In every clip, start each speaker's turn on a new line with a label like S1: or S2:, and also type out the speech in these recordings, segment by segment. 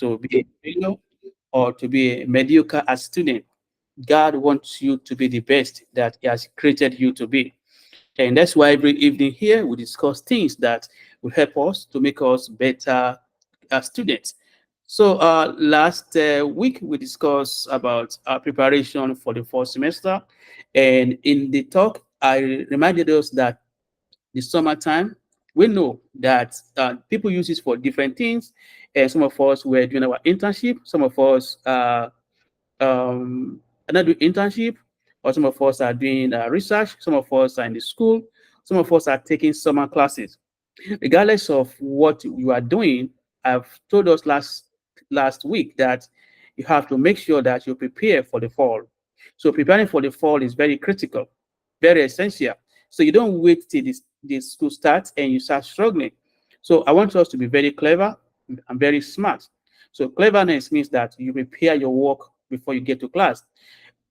S1: to be a failure or to be a mediocre as student. God wants you to be the best that He has created you to be. And that's why every evening here we discuss things that will help us to make us better students. So last week we discussed about our preparation for the fall semester, and in the talk I reminded us that the summertime, we know that people use it for different things, and some of us were doing our internship, some of us are not doing internship, or some of us are doing research, some of us are in the school, some of us are taking summer classes. Regardless of what you are doing, I've told us last week that you have to make sure that you prepare for the fall. So preparing for the fall is very critical, very essential. So you don't wait till this school starts and you start struggling. So I want us to be very clever and very smart. So cleverness means that you prepare your work before you get to class.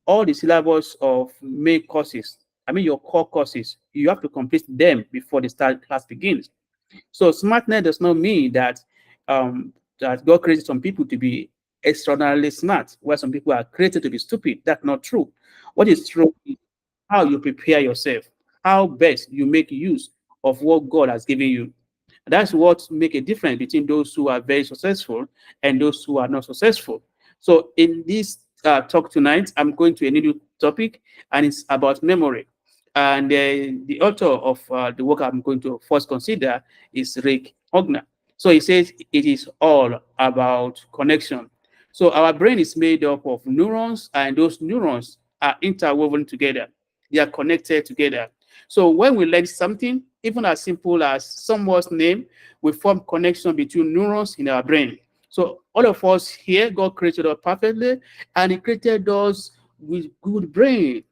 S1: All the syllabus of main courses, I mean your core courses, you have to complete them before the start class begins. So smartness does not mean that God created some people to be extraordinarily smart, while some people are created to be stupid. That's not true. What is true is how you prepare yourself, how best you make use of what God has given you. That's what make a difference between those who are very successful and those who are not successful. So in this talk tonight, I'm going to a new topic, and it's about memory. And the author of the work I'm going to first consider is Rick Ogner. So he says it is all about connection. So our brain is made up of neurons, and those neurons are interwoven together. They are connected together. So when we learn something, even as simple as someone's name, we form connection between neurons in our brain. So all of us here, God created us perfectly, and He created us with good brain.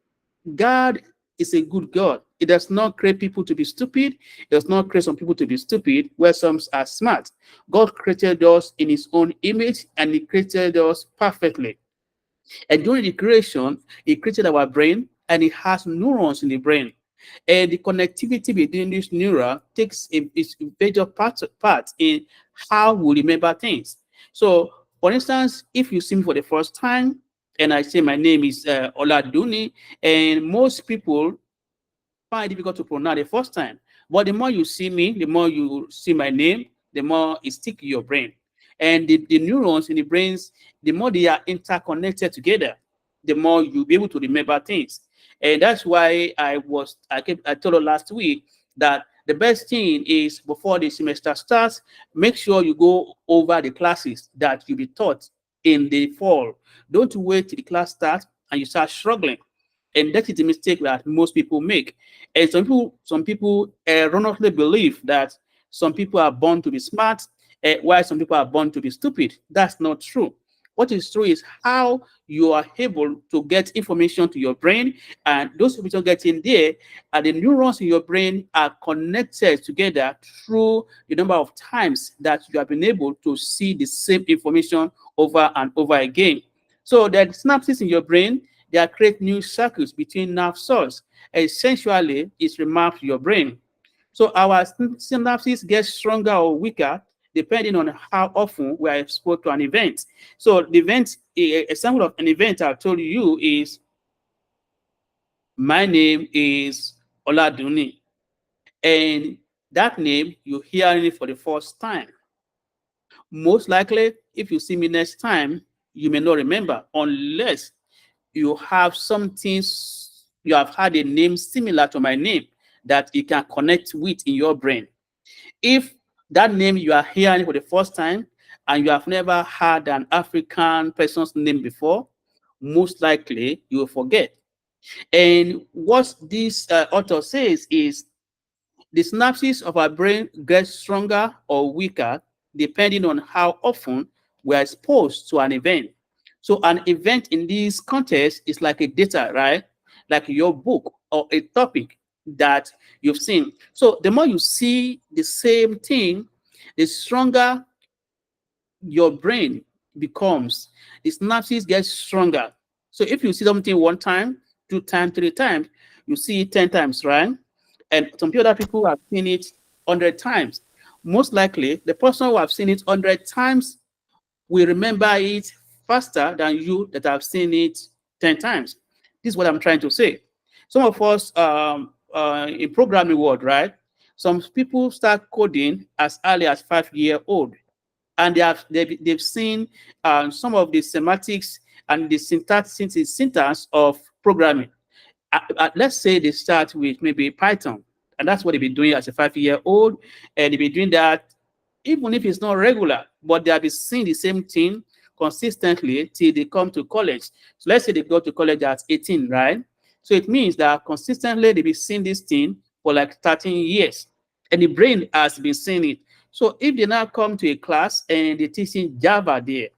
S1: God is a good God. He does not create people to be stupid. He does not create some people to be stupid, where some are smart. God created us in His own image, and He created us perfectly. And during the creation, He created our brain, and it has neurons in the brain. And the connectivity between these neurons takes a major part in how we remember things. So, for instance, if you see me for the first time, and I say my name is Oladuni, and most people find it difficult to pronounce the first time. But the more you see me, the more you see my name, the more it sticks in your brain. And the neurons in the brains, the more they are interconnected together, the more you'll be able to remember things. And that's why I told you last week that the best thing is before the semester starts, make sure you go over the classes that you'll be taught in the fall. Don't wait till the class starts and you start struggling. And that is the mistake that most people make. And some people erroneously believe that some people are born to be smart, while some people are born to be stupid. That's not true. What is true is how you are able to get information to your brain, and those information get in there, and the neurons in your brain are connected together through the number of times that you have been able to see the same information over and over again. So the synapses in your brain, they are create new circuits between nerve cells. Essentially, it's remarked your brain. So our synapses get stronger or weaker depending on how often we are exposed to an event. So the event, example of an event I've told you is, my name is Oladuni, and that name you hearing it for the first time. Most likely, if you see me next time, you may not remember unless you have something, you have had a name similar to my name that you can connect with in your brain. If that name you are hearing for the first time and you have never had an African person's name before, most likely you will forget. And what this author says is the synapses of our brain get stronger or weaker depending on how often we are exposed to an event. So an event in this context is like a data, right? Like your book or a topic that you've seen. So the more you see the same thing, the stronger your brain becomes. The synapses get stronger. So if you see something one time, two times, three times, you see it 10 times, right? And some other people have seen it 100 times. Most likely, the person who have seen it 100 times will remember it faster than you that have seen it 10 times. This is what I'm trying to say. Some of us in programming world, right? Some people start coding as early as 5 year old, and they've seen some of the semantics and the syntax of programming. Let's say they start with maybe Python, and that's what they've been doing as a 5 year old, and they've been doing that even if it's not regular, but they have been seeing the same thing consistently till they come to college. So let's say they go to college at 18, right? So it means that consistently they've been seeing this thing for like 13 years, and the brain has been seeing it. So if they now come to a class and they're teaching Java there,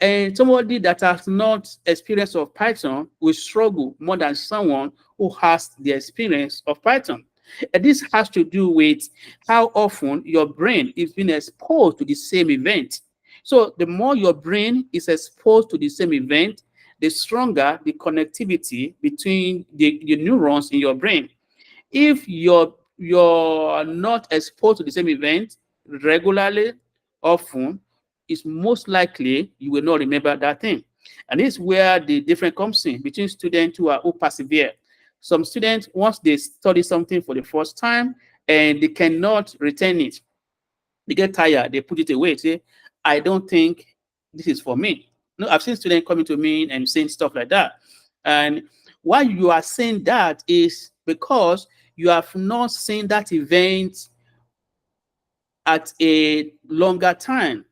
S1: and somebody that has not experience of Python will struggle more than someone who has the experience of Python. And this has to do with how often your brain is being exposed to the same event. So the more your brain is exposed to the same event, the stronger the connectivity between the neurons in your brain. If you're not exposed to the same event regularly, often, it's most likely you will not remember that thing. And this is where the difference comes in between students who persevere. Some students, once they study something for the first time and they cannot retain it, they get tired, they put it away, say, I don't think this is for me. No, I've seen students coming to me and saying stuff like that. And why you are saying that is because you have not seen that event at a longer time.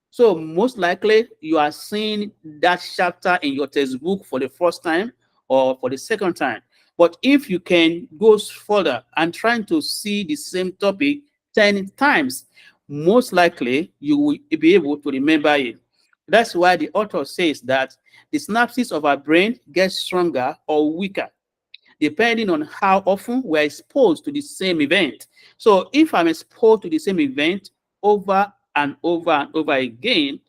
S1: So most likely you are seeing that chapter in your textbook for the first time or for the second time. But if you can go further and trying to see the same topic 10 times, most likely you will be able to remember it. That's why the author says that the synapses of our brain get stronger or weaker depending on how often we're exposed to the same event. So if I'm exposed to the same event over and over and over again,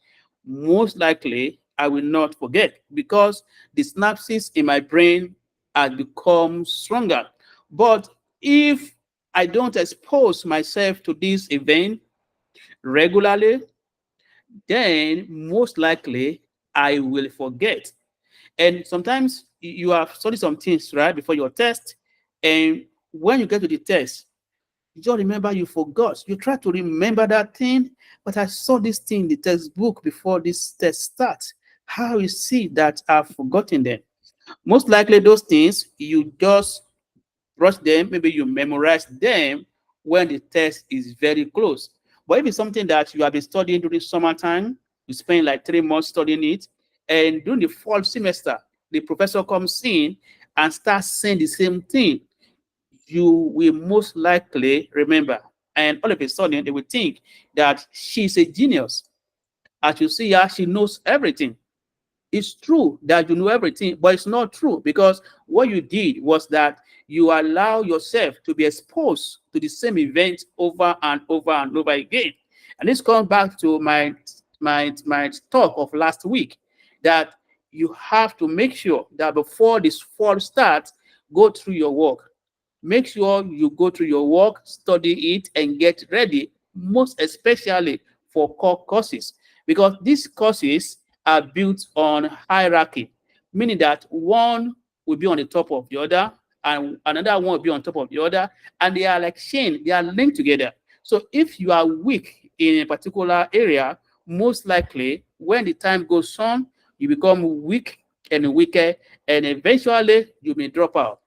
S1: most likely I will not forget because the synapses in my brain have become stronger. But if I don't expose myself to this event regularly, then most likely I will forget. And sometimes you have studied some things, right, before your test. And when you get to the test, you just remember you forgot. You try to remember that thing, but I saw this thing in the textbook before this test starts. How you see that I've forgotten them? Most likely those things you just rush them, maybe you memorize them when the test is very close. But if it's something that you have been studying during summertime, you spend like 3 months studying it, and during the fall semester, the professor comes in and starts saying the same thing, you will most likely remember. And all of a sudden, they will think that she's a genius. As you see her, she knows everything. It's true that you know everything, but it's not true because what you did was that you allow yourself to be exposed to the same event over and over and over again. And this comes back to my talk of last week that you have to make sure that before this fall starts, go through your work. Make sure you go through your work, study it, and get ready, most especially for core courses, because these courses are built on hierarchy, meaning that one will be on the top of the other, and another one will be on top of the other, and they are like chain, they are linked together. So if you are weak in a particular area, most likely when the time goes on, you become weak and weaker, and eventually you may drop out.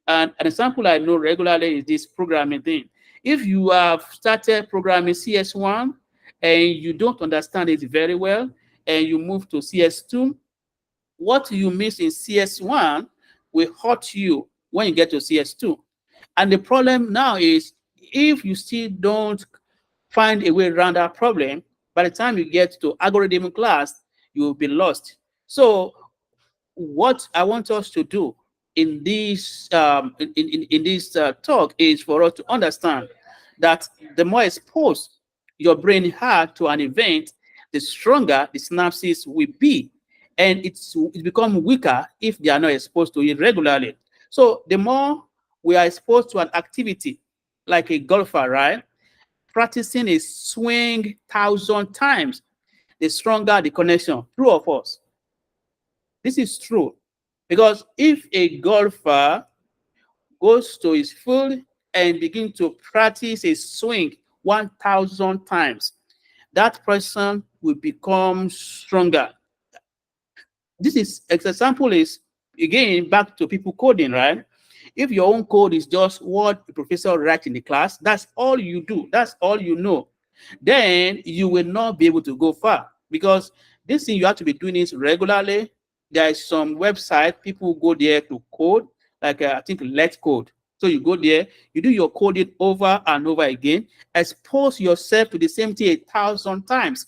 S1: And an example I know regularly is this programming thing. If you have started programming CS1 and you don't understand it very well, and you move to CS2, what you miss in CS1 will hurt you when you get to CS2. And the problem now is if you still don't find a way around that problem, by the time you get to algorithm class, you will be lost. So what I want us to do in this in this talk is for us to understand that the more exposed your brain had to an event, the stronger the synapses will be, and it become weaker if they are not exposed to it regularly. So the more we are exposed to an activity, like a golfer, right? Practicing a swing 1,000 times, the stronger the connection. True or false? This is true. Because if a golfer goes to his field and begin to practice a swing 1,000 times, that person will become stronger. This is example is again back to people coding, right? If your own code is just what the professor writes in the class, that's all you do, that's all you know, then you will not be able to go far, because this thing you have to be doing it regularly. There is some website people go there to code, like I think Let Code. So you go there, you do your coding over and over again, expose yourself to the same thing 1,000 times.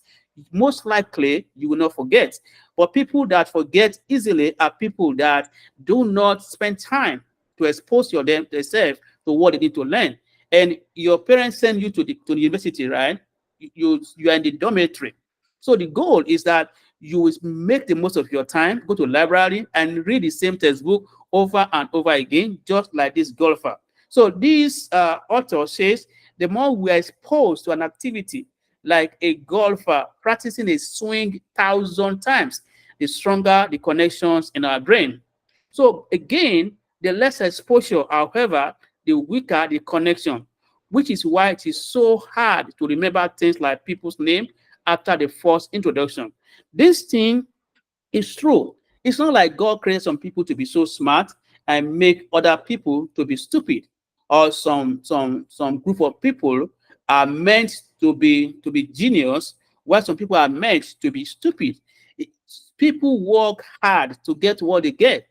S1: Most likely you will not forget. But people that forget easily are people that do not spend time to expose themselves to what they need to learn. And your parents send you to the university, right? You are in the dormitory. So the goal is that you will make the most of your time, go to library and read the same textbook over and over again, just like this golfer. So this author says the more we are exposed to an activity like a golfer practicing a swing 1,000 times, the stronger the connections in our brain. So again, the less exposure, however, the weaker the connection, which is why it is so hard to remember things like people's name after the first introduction. This thing is true. It's not like God created some people to be so smart and make other people to be stupid, or some group of people are meant to be genius, while some people are meant to be stupid. People work hard to get what they get.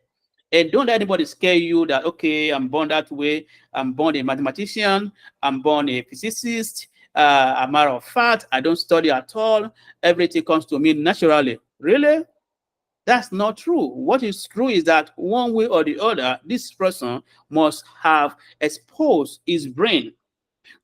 S1: And don't let anybody scare you that, okay, I'm born that way. I'm born a mathematician. I'm born a physicist. A matter of fact, I don't study at all. Everything comes to me naturally. Really? That's not true. What is true is that one way or the other, this person must have exposed his brain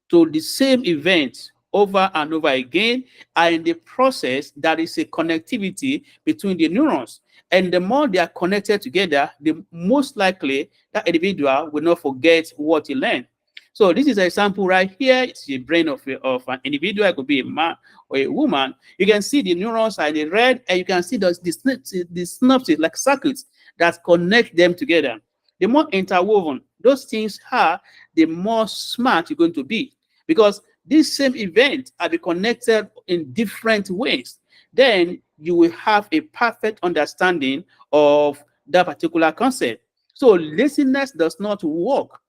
S1: to the same event over and over again. And in the process, there is a connectivity between the neurons. And the more they are connected together, the most likely that individual will not forget what he learned. So this is an example right here. It's the brain of an individual. It could be a man or a woman. You can see the neurons are in red, and you can see the synapses like circuits that connect them together. The more interwoven those things are, the more smart you're going to be, because this same event are be connected in different ways. Then you will have a perfect understanding of that particular concept. So laziness does not work.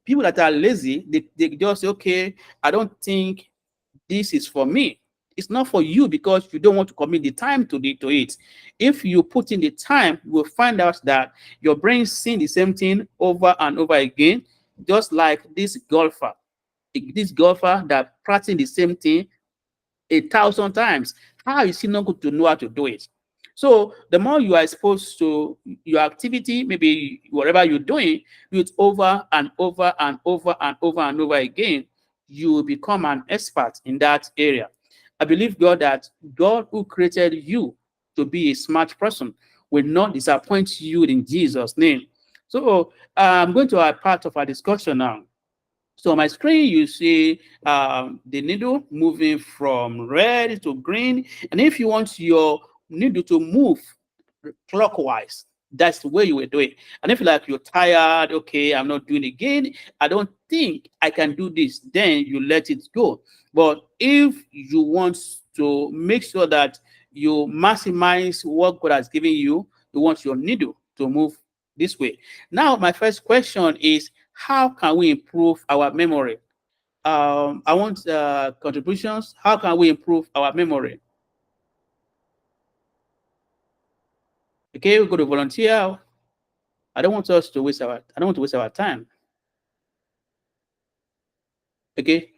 S1: People that are lazy, they just say, okay, I don't think this is for me. It's not for you because you don't want to commit the time to it. If you put in the time, you will find out that your brain seeing the same thing over and over again, just like this golfer. This golfer that practicing the same thing 1,000 times. How is he not going to know how to do it? So the more you are exposed to your activity, maybe whatever you're doing, with over and over and over and over and over again, you will become an expert in that area. I believe God that God who created you to be a smart person will not disappoint you in Jesus' name. So I'm going to a part of our discussion now. So on my screen, you see the needle moving from red to green. And if you want your needle to move clockwise, that's the way you will do it. And if you're tired, okay, I'm not doing it again, I don't think I can do this, then you let it go. But if you want to make sure that you maximize what God has given you, you want your needle to move this way. Now, my first question is, how can we improve our memory? I want contributions. How can we improve our memory? Okay, we're going to volunteer. I don't want us to waste our. I don't want to waste our time. Okay.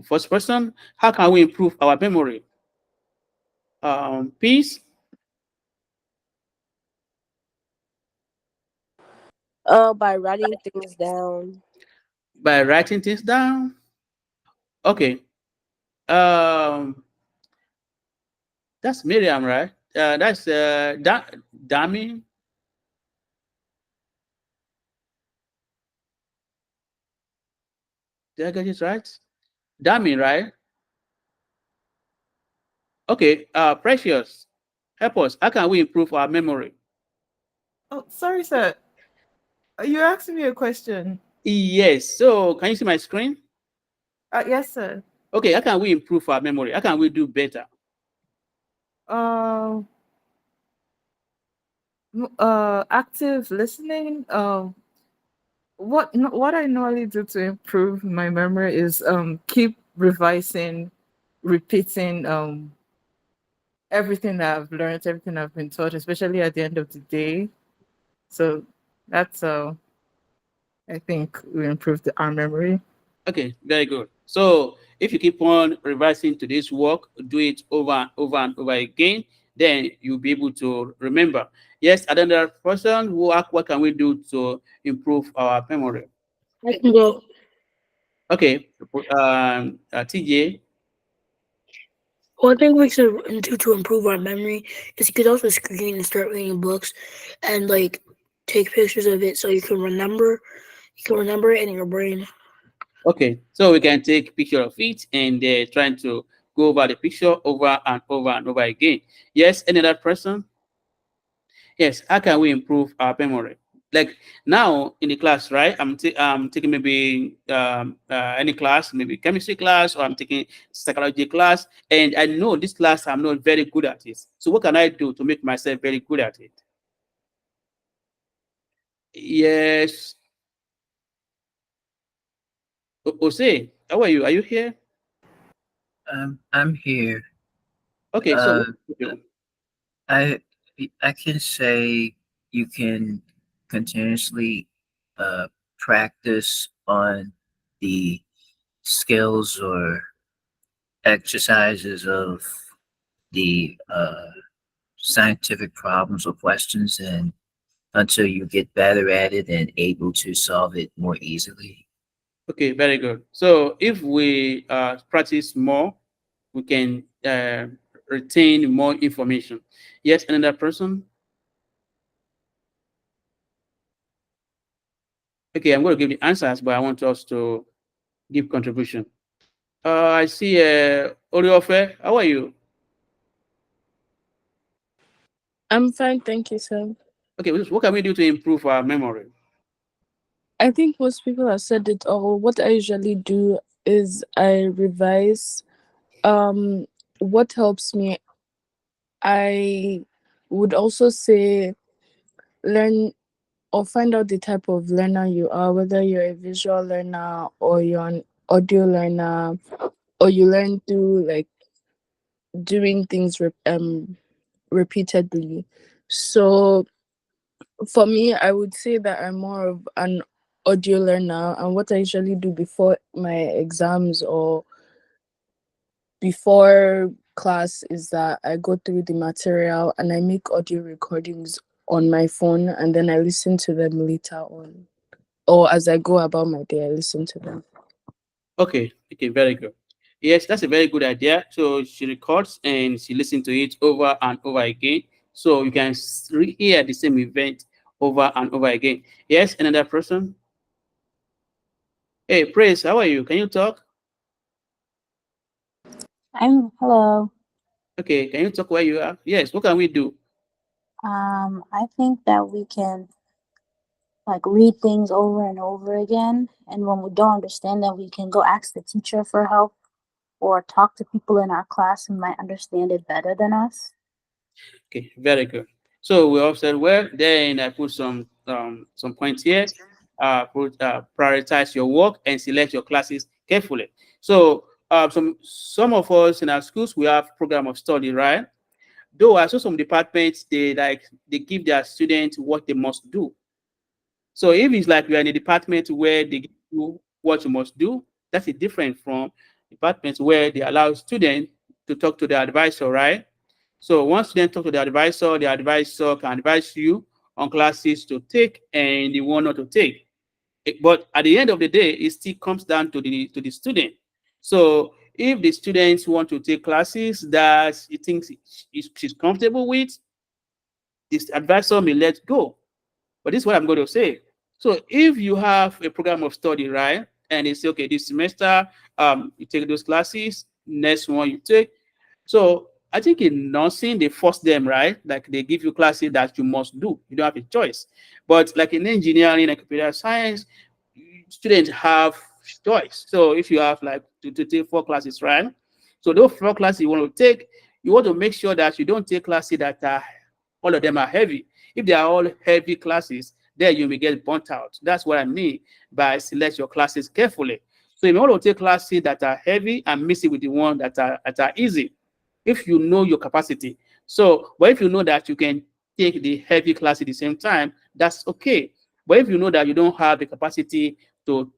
S1: First person, how can we improve our memory? Peace.
S2: By writing things down.
S1: By writing things down. Okay. Um, that's Miriam, right? That's Dami. Did I get this right? Dami, right? Okay, Precious, help us. How can we improve our memory?
S3: Oh, sorry, sir. You asking me a question?
S1: Yes. So, can you see my screen?
S3: Yes, sir.
S1: Okay, how can we improve our memory? How can we do better?
S3: Um, Active listening. What I normally do to improve my memory is keep revising, repeating everything that I've learned, everything I've been taught, especially at the end of the day. So that's I think we improved our memory.
S1: Okay, very good. So, if you keep on revising today's work, do it over and over and over again, then you'll be able to remember. Yes, another person who ask, what can we do to improve our memory?
S4: I can go.
S1: Okay, TJ.
S4: One thing we should do to improve our memory is get off the screen and start reading books, and like take pictures of it so you can remember. You can remember it in your brain.
S1: Okay, so we can take picture of it and trying to go over the picture over and over and over again. Yes, another person. Yes, how can we improve our memory? Like now in the class, right? I'm taking maybe any class, maybe chemistry class, or I'm taking psychology class, and I know this class I'm not very good at it. So what can I do to make myself very good at it? Yes, Jose, how are you? Are you here?
S5: I'm here.
S1: Okay, so
S5: Uh,
S1: what do you do?
S5: I I can say you can continuously uh, practice on the skills or exercises of the scientific problems or questions, and until you get better at it and able to solve it more easily.
S1: Okay, very good. So if we practice more, we can retain more information. Yes, another person. Okay, I'm going to give the answers, but I want us to give contribution. I see Oriofe. How are you?
S2: I'm fine, thank you, sir.
S1: Okay, what can we do to improve our memory?
S2: I think most people have said it all. What I usually do is I revise. Um, what helps me, I would also say learn or find out the type of learner you are, whether you're a visual learner or you're an audio learner, or you learn through like doing things repeatedly. So for me, I would say that I'm more of an audio learner, and what I usually do before my exams or before class is that I go through the material and I make audio recordings on my phone, and then I listen to them later on. Or as I go about my day, I listen to them.
S1: Okay, okay, very good. Yes, that's a very good idea. So she records and she listens to it over and over again. So you can hear the same event over and over again. Yes, another person. Hey, Praise, how are you? Can you talk?
S6: I'm hello.
S1: Okay, can you talk where you are? Yes, what can we do?
S6: I think that we can like read things over and over again, and when we don't understand them, we can go ask the teacher for help or talk to people in our class who might understand it better than us.
S1: Okay, very good. So we all said well. Then I put some points here. Prioritize your work and select your classes carefully. So some of us in our schools we have program of study, right? Though I saw some departments they give their students what they must do. So if it's like we are in a department where they give you what you must do, that's a different from departments where they allow students to talk to the advisor, right? So once students talk to the advisor can advise you on classes to take and the one not to take. But at the end of the day, it still comes down to the student. So if the students want to take classes that he thinks she's comfortable with, this advisor may let go. But this is what I'm going to say. So if you have a program of study, right, and they say, okay, this semester you take those classes, next one you take. So I think in nursing, they force them, right? Like they give you classes that you must do. You don't have a choice. But like in engineering and computer science, students have choice. So if you have like to take 4 classes, right? So those 4 classes you want to take, you want to make sure that you don't take classes that are all of them are heavy. If they are all heavy classes, then you may get burnt out. That's what I mean by select your classes carefully. So you want to take classes that are heavy and mix it with the ones that are easy if you know your capacity. So, but if you know that you can take the heavy class at the same time, that's okay. But if you know that you don't have the capacity to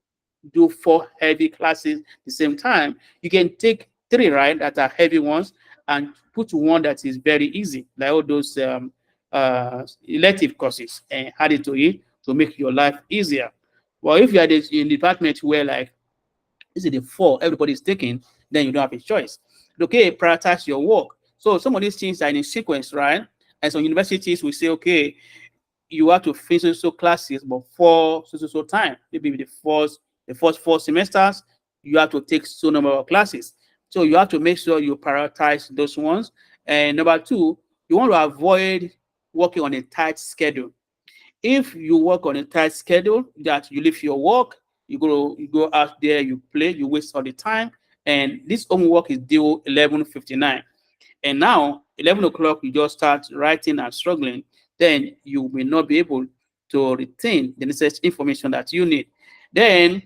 S1: do 4 heavy classes at the same time, you can take 3, right, that are heavy ones and put one that is very easy, like all those elective courses, and add it to it to make your life easier. Well, if you are in the department where like this is the 4 everybody's taking, then you don't have a choice. Okay, prioritize your work. So some of these things are in a sequence, right? And some universities will say, okay, you have to finish so classes, but for so time, maybe the first 4 semesters, you have to take so number of classes. So you have to make sure you prioritize those ones. And number 2, you want to avoid working on a tight schedule. If you work on a tight schedule, that you leave your work, you go out there, you play, you waste all the time, and this homework is due 11:59, and now 11 o'clock you just start writing and struggling, then you may not be able to retain the necessary information that you need. Then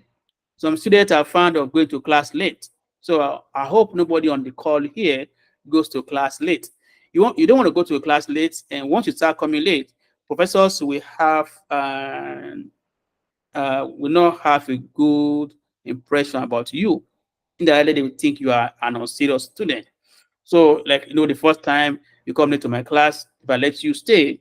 S1: some students are fond of going to class late. So I hope nobody on the call here goes to class late. You don't want to go to a class late, and once you start coming late, professors will not have a good impression about you. Indirectly, they will think you are an unserious student. So, like, the first time you come late to my class, if I let you stay,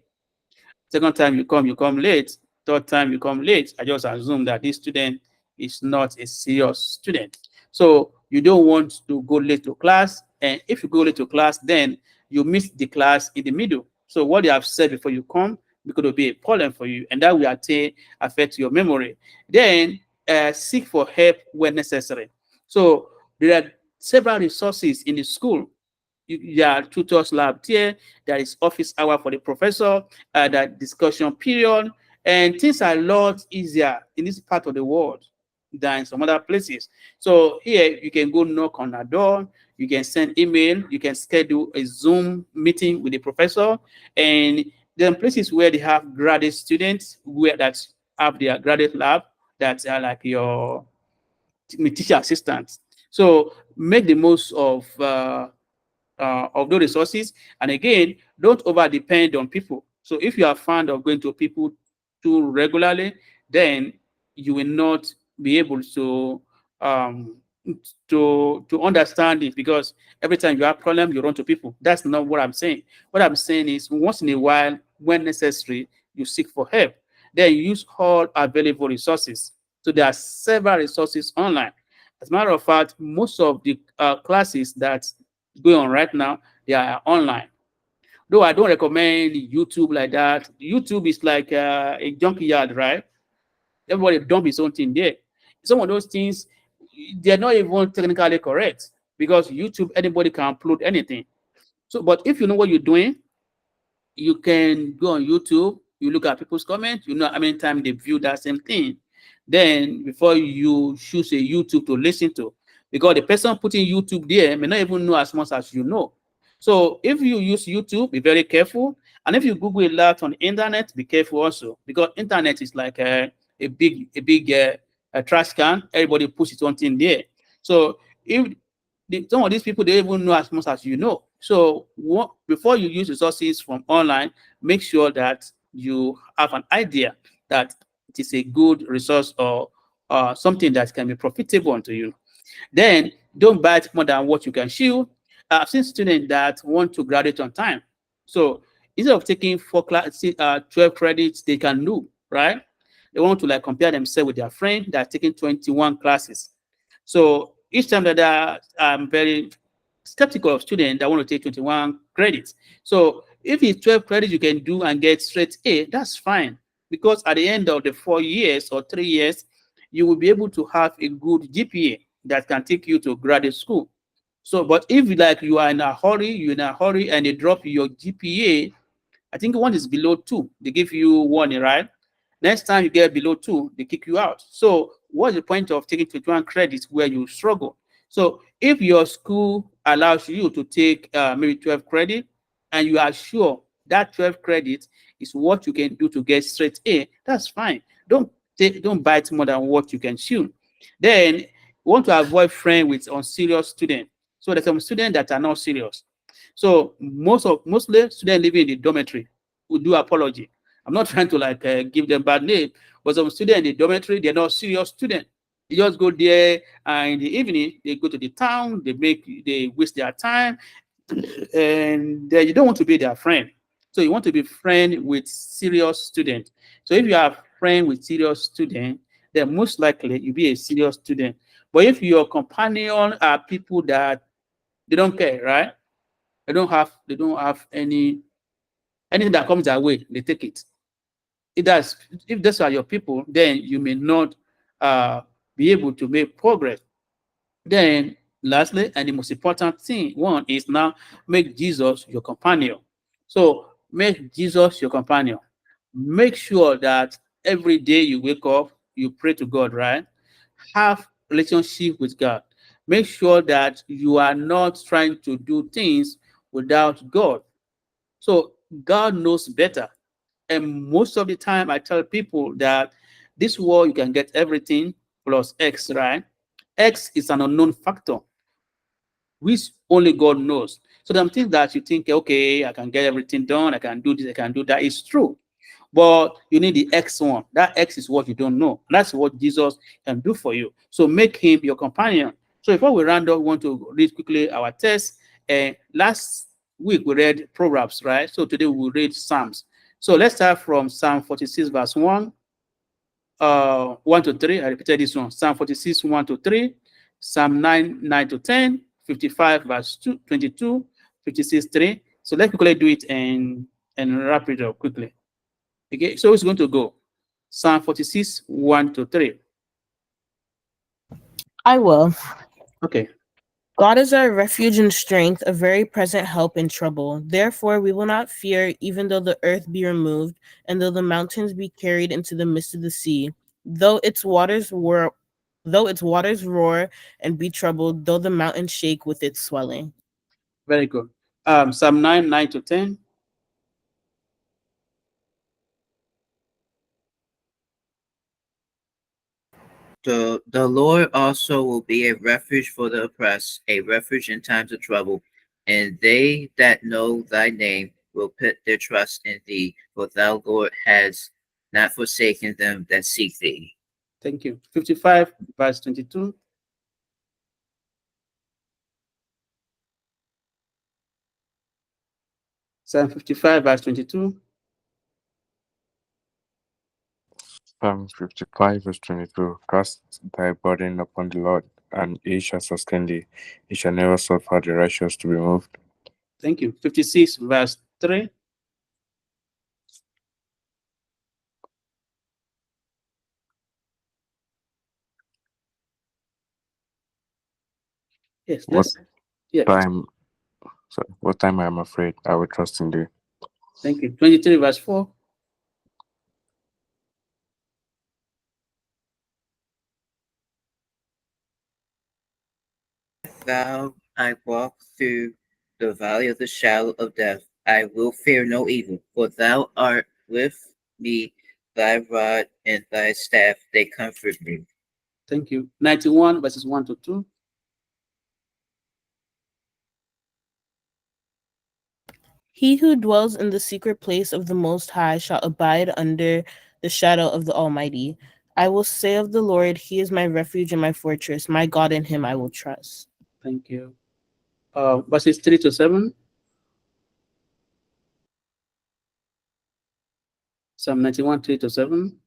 S1: second time you come late. Third time you come late, I just assume that this student is not a serious student. So you don't want to go late to class. And if you go late to class, then you miss the class in the middle. So what they have said before you come because be a problem for you, and that will affect your memory. Then seek for help when necessary. So there are several resources in the school. There are tutors lab here, there is office hour for the professor, that discussion period, and things are a lot easier in this part of the world than some other places. So here you can go knock on a door, you can send email, you can schedule a Zoom meeting with the professor, and there are places where they have graduate students where that have their graduate lab that are like your teacher assistants. So make the most of those resources. And again, don't over depend on people. So if you are fond of going to people too regularly, then you will not be able um, to understand it, because every time you have problem, you run to people. That's not what I'm saying. What I'm saying is once in a while, when necessary, you seek for help. Then you use all available resources. So there are several resources online. As a matter of fact, most of the classes that going on right now, they are online. Though I don't recommend YouTube like that. YouTube is like a junkyard, right? Everybody dump his own thing there. Some of those things, they're not even technically correct, because YouTube, anybody can upload anything. So, but if you know what you're doing, you can go on YouTube, you look at people's comments, you know how many times they view that same thing. Then before you choose a YouTube to listen to, because the person putting YouTube there may not even know as much as you know. So if you use YouTube, be very careful. And if you Google a lot on the internet, be careful also, because internet is like a trash can. Everybody puts its own thing there. So if some of these people, they even know as much as you know. So before you use resources from online, make sure that you have an idea that it is a good resource, or something that can be profitable unto you. Then don't buy more than what you can chew. I've seen students that want to graduate on time. So instead of taking 12 credits, they can do, right? They want to like compare themselves with their friend that are taking 21 classes. So each time that I'm very skeptical of students that want to take 21 credits. So if it's 12 credits you can do and get straight A, that's fine. Because at the end of the 4 years or 3 years, you will be able to have a good GPA that can take you to graduate school. So, but if like you are in a hurry, you're in a hurry and they drop your GPA, I think one is below two, they give you warning, right? Next time you get below two, they kick you out. So, what's the point of taking 21 credits where you struggle? So, if your school allows you to take maybe 12 credit and you are sure that 12 credit is what you can do to get straight A, that's fine. Don't bite more than what you can chew. Then you want to avoid friends with unserious students. So there's some students that are not serious. So mostly students living in the dormitory will do apology. I'm not trying to like give them bad name, but some students in the dormitory, they're not serious students. They just go there and in the evening they go to the town, they waste their time, and you don't want to be their friend. So you want to be friend with serious student. So if you are friend with serious student, then most likely you'll be a serious student. But if your companion are people that they don't care, right? They don't have anything that comes their way, they take it. If those are your people, then you may not uh, be able to make progress. Then, lastly, and the most important thing, one is now make Jesus your companion. So, make Jesus your companion. Make sure that every day you wake up, you pray to God, right? Have relationship with God. Make sure that you are not trying to do things without God. So, God knows better. And most of the time, I tell people that this world you can get everything plus X, right? X is an unknown factor which only God knows. So some things that you think, okay, I can get everything done, I can do this, I can do that. It's true. But you need the X one. That X is what you don't know. That's what Jesus can do for you. So make him your companion. So before we round up, we want to read quickly our text. Last week we read Proverbs, right? So today we will read Psalms. So let's start from Psalm 46, verse 1. 1 to 3. I repeated this one. Psalm 46, 1 to 3. Psalm 9, 9 to 10. 55, verse 2, 22. 56, 3. So let's quickly do it and wrap it up quickly. Okay, so it's going to go. Psalm 46, 1 to 3.
S7: I will.
S1: Okay,
S7: God is our refuge and strength, a very present help in trouble. Therefore, we will not fear, even though the earth be removed, and though the mountains be carried into the midst of the sea, though its waters were, though its waters roar and be troubled, though the mountains shake with its swelling.
S1: very good. Psalm 9, 9 to 10.
S5: The Lord also will be a refuge for the oppressed, a refuge in times of trouble. And they that know thy name will put their trust in thee, for thou, Lord, has not forsaken them that seek thee.
S1: Thank you. 55, verse 22. Psalm 55, verse 22.
S8: Psalm 55, verse 22. Cast thy burden upon the Lord, and he shall sustain thee. He shall never suffer the righteous to be moved.
S1: Thank you. 56, verse 3. Yes,
S8: What
S1: yeah.
S8: time, sorry, what time I am afraid, I will trust in thee.
S1: Thank you. 23, verse 4.
S5: Thou I walk through the valley of the shadow of death, I will fear no evil, for thou art with me, thy rod and thy staff, they comfort me.
S1: Thank you. 91, verses 1 to 2.
S7: He who dwells in the secret place of the Most High shall abide under the shadow of the Almighty. I will say of the Lord, He is my refuge and my fortress. My God, in Him I will trust.
S1: Thank you. Verses 3 to 7. Psalm 91, 3 to 7.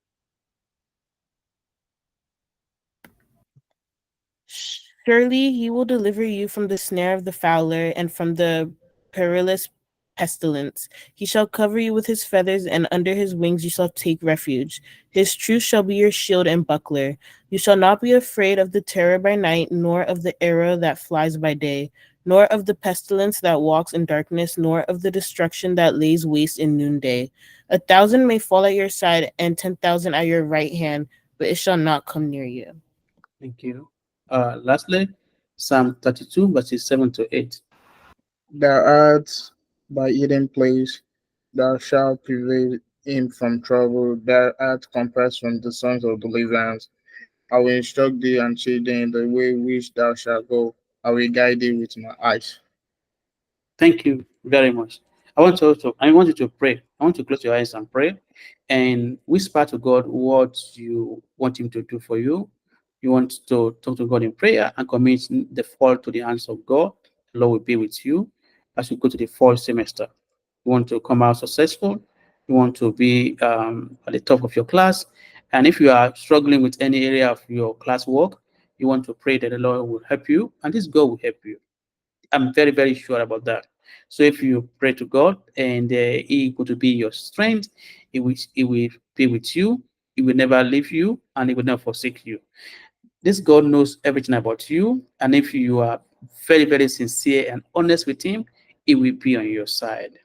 S7: Surely He will deliver you from the snare of the fowler and from the perilous pestilence. He shall cover you with his feathers, and under his wings you shall take refuge. His truth shall be your shield and buckler. You shall not be afraid of the terror by night, nor of the arrow that flies by day, nor of the pestilence that walks in darkness, nor of the destruction that lays waste in noonday. 1,000 may fall at your side, and 10,000 at your right hand, but it shall not come near you.
S1: Thank you. Lastly, Psalm 32, verses 7 to 8.
S9: Thou art by hidden place, thou shalt prevail him from trouble, thou art compassed from the sons of deliverance. I will instruct thee and teach thee in the way which thou shalt go. I will guide thee with my eyes.
S1: Thank you very much. I want you to pray. I want to close your eyes and pray and whisper to God what you want him to do for you. You want to talk to God in prayer and commit the fall to the hands of God. The Lord will be with you as you go to the fall semester. You want to come out successful. You want to be at the top of your class. And if you are struggling with any area of your class work, you want to pray that the Lord will help you, and this God will help you. I'm very, very sure about that. So if you pray to God and He going to be your strength, He will be with you. He will never leave you, and He will never forsake you. This God knows everything about you, and if you are very, very sincere and honest with Him, He will be on your side.